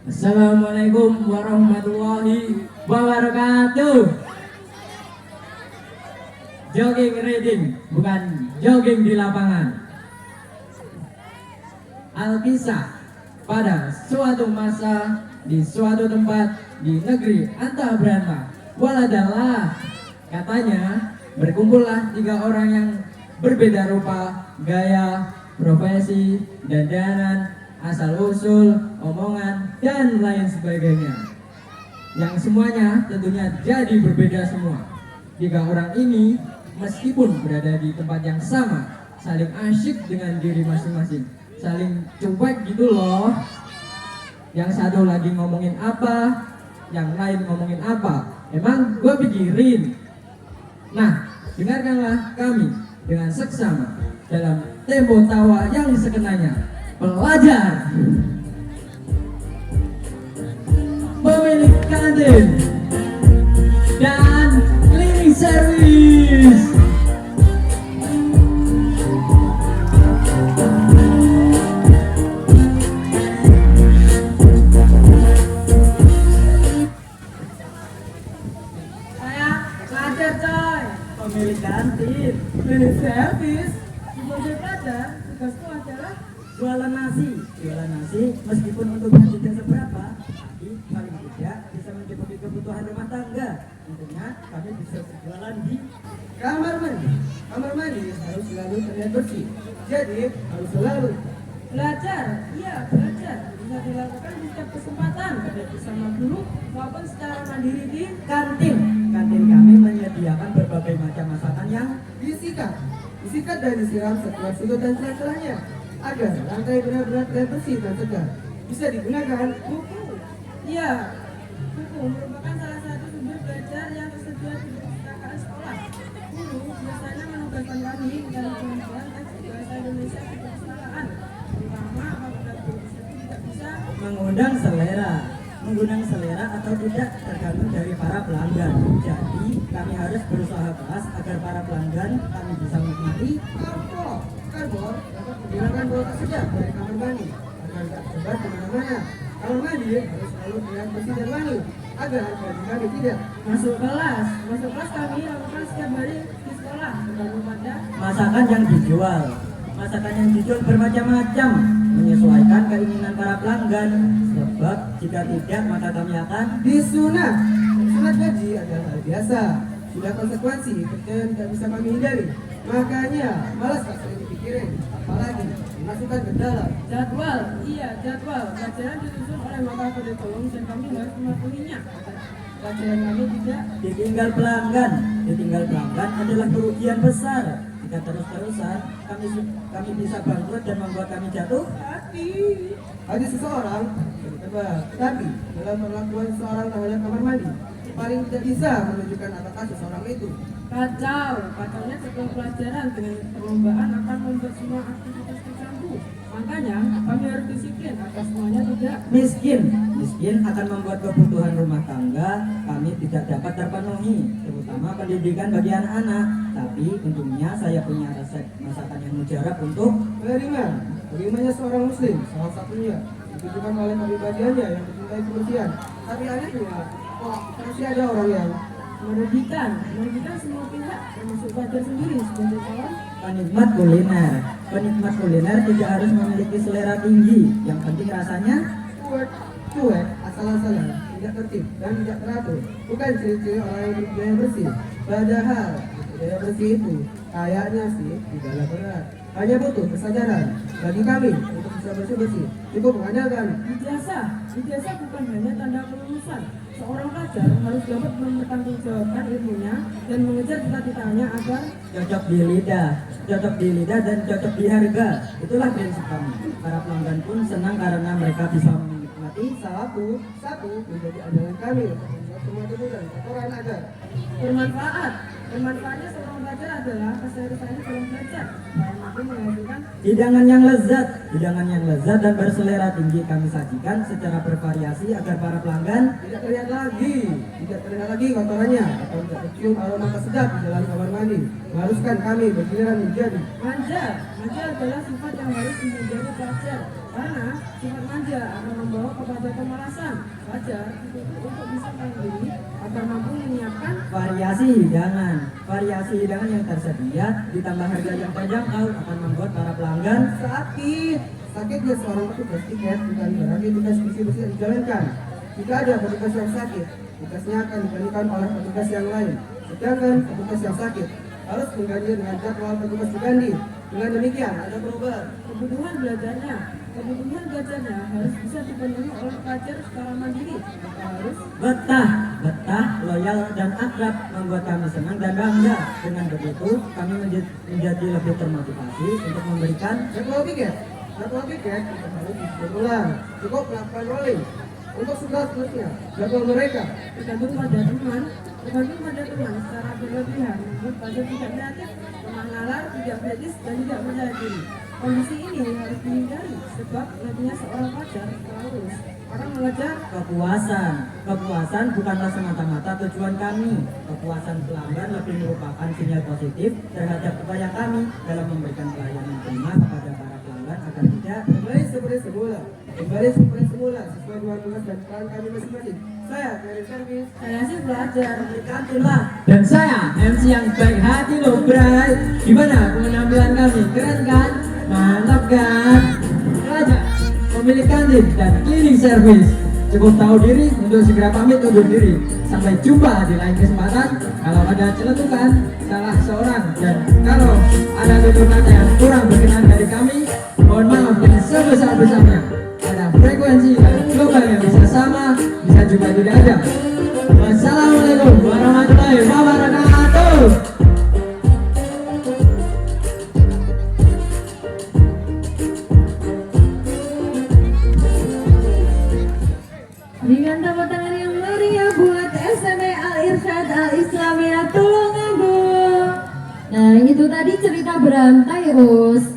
Assalamualaikum warahmatullahi wabarakatuh. Jogging reading, bukan jogging di lapangan. Alkisah, pada suatu masa di suatu tempat di negeri antah berantah waladalah, katanya berkumpullah 3 orang yang berbeda rupa, gaya, profesi, dandanan, asal usul, omongan, dan lain sebagainya, yang semuanya tentunya jadi berbeda semua. 3 orang ini meskipun berada di tempat yang sama, saling asyik dengan diri masing-masing, saling cuek gitu loh. Yang satu lagi ngomongin apa, yang lain ngomongin apa, emang gue pikirin. Nah, dengarkanlah kami dengan seksama dalam tempo tawa yang sekenanya. Pelajar, pemilik kantin, dan cleaning service. Saya pelajar coy, Pemilik kantin, cleaning service. Sebagai pelajar, tugasku adalah Jualan nasi meskipun untuknya tidak seberapa, tapi paling tidak bisa mencukupi kebutuhan rumah tangga. Tentunya kami bisa berjualan di Kamar mandi. Kamar mandi harus selalu terlihat bersih. Jadi harus selalu belajar. Iya, belajar bisa dilakukan di setiap kesempatan, baik bersama guru maupun secara mandiri di kantin. Kantin kami menyediakan berbagai macam masakan yang disikat dan disiram setiap sudut dan celah-celahnya agar lantai benar-benar terlihat bersih dan segar. Bisa digunakan buku. Iya, buku merupakan salah satu sumber belajar yang tersedia di perpustakaan sekolah. Guru biasanya menugaskan kami mencari pengetahuan teks bahasa Indonesia di perpustakaan, terutama apabila guru tersebut tidak bisa mengundang selera atau tidak tergantung dari para pelanggan. Jadi kami harus berusaha keras agar para pelanggan kami bisa menikmati Karbol dapat menghilangkan bau tak sedap dari kamar mandi agar tak tersebar kemana-mana. Kamar mandi harus selalu terlihat bersih dan wangi agar bagi kami tidak masuk kelas kami lakukan setiap hari di sekolah tergantung pada masakan yang dijual. Masakan yang dijual bermacam-macam, menyesuaikan keinginan para pelanggan. Sebab jika tidak, maka kami akan disunat. Sunat gaji adalah hal biasa. Sudah konsekuensi kerja yang tidak bisa kami hindari. Makanya malas tak sering dipikirin, apalagi dimasukkan ke dalam jadwal. Iya, jadwal pelajaran disusun oleh mata kurikulum dan kami harus mematuhinya. Pelajaran kami tidak ditinggal pelanggan. Ditinggal pelanggan adalah kerugian besar. Jika terus-terusan kami bisa bangkrut dan membuat kami jatuh hati seseorang jadi tebal. Tapi dalam perlakuan seseorang terhadap kamar mandi paling tidak bisa menunjukkan apakah seseorang itu kacaunya setelah pelajaran dengan perlombaan akan membuat semua aktivitas terganggu. Makanya kami harus disiplin agar semuanya tidak miskin akan membuat kebutuhan rumah tangga kami tidak dapat terpenuhi, terutama pendidikan bagi anak-anak. Tapi untungnya saya punya resep masakan yang mujarab untuk Berimanya seorang muslim, salah satunya ditujukan oleh kepribadiannya yang mencintai kebersihan. Tapi anehnya, masih ada orang yang merugikan semua pihak, termasuk pelajar sendiri sebagai calon penikmat kuliner tidak harus memiliki selera tinggi, yang penting rasanya cuek, asal-asalan, tidak tertib dan tidak teratur. Bukan ciri-ciri orang yang berbudaya bersih. Padahal budaya bersih itu kayaknya sih tidaklah berat. Hanya butuh kesadaran bagi kami untuk bisa bersih-bersih. Cukup mengandalkan ijazah bukan hanya tanda kelulusan. Seorang pelajar harus dapat mempertanggungjawabkan ilmunya dan mengejar cita-citanya agar cocok di lidah dan cocok di harga. Itulah prinsip kami. Para pelanggan pun senang karena mereka bisa menikmati satu menjadi andalan kami untuk membuat semua tubuh dan kotoran agar bermanfaat. Bermanfaatnya seorang pelajar adalah keseriusannya dalam belajar, supaya mampu menghasilkan Hidangan yang lezat dan berselera tinggi kami sajikan secara bervariasi agar para pelanggan tidak terlihat lagi kotorannya atau tidak tercium aroma tak sedap di dalam kamar mandi. Mengharuskan kami bergiliran menjadi manja. Manja adalah sifat yang harus dimiliki pelajar, karena sifat manja akan membawa kepada pemalasan. Pelajar dituntut untuk bisa mandiri agar mampu menyiapkan variasi hidangan yang tersedia ditambah harga yang terjangkau akan membuat para pelanggan sakitnya seorang petugas tiket bukan berarti tugas bersih-bersih yang dijalankan. Jika ada petugas yang sakit, tugasnya akan digantikan oleh petugas yang lain. Sedangkan petugas yang sakit harus mengganti dengan jadwal petugas diganti. Dengan demikian ada perubahan. kebutuhan belajarnya harus bisa dipenuhi oleh pelajar secara mandiri. Maka harus betah, loyal dan akrab membuat kami senang dan bangga. Dengan begitu, kami menjadi lebih termotivasi untuk memberikan Jadwal piket kita harus disusun ulang. Cukup melakukan rolling. Untuk seterusnya, jadwal mereka tergantung pada teman secara berlebihan, membuat pelajar tidak kreatif, lemah nalar, tidak kritis, dan tidak percaya diri. Kondisi ini harus dihindari sebab nantinya seorang pelajar harus orang mengejar kepuasan bukanlah semata-mata tujuan kami. Kepuasan pelanggan lebih merupakan sinyal positif terhadap upaya kami dalam memberikan pelayanan prima kepada para pelanggan agar tidak kembali seperti semula sesuai dengan tugas dan peran kami masing-masing. Saya dari servis. saya sih belajar. kantinlah. Dan saya MC yang baik hati loh bray. Gimana penampilan kami, keren kan? Mantap kan? Pelajar, pemilik kantin dan cleaning service, cukup tahu diri untuk segera pamit undur diri. Sampai jumpa di lain kesempatan. Kalau ada celetukan salah seorang dan kalau ada tutur kata yang kurang berkenan dari kami, mohon maaf yang sebesar-besarnya. Ada frekuensi dan global yang bisa sama, bisa juga tidak ada. Wassalamualaikum warahmatullahi wabarakatuh. Dengan tepuk tangan yang meriah buat SMA Al Irsyad Al Islamiyah Tulungagung. Nah itu tadi cerita berantai Rus.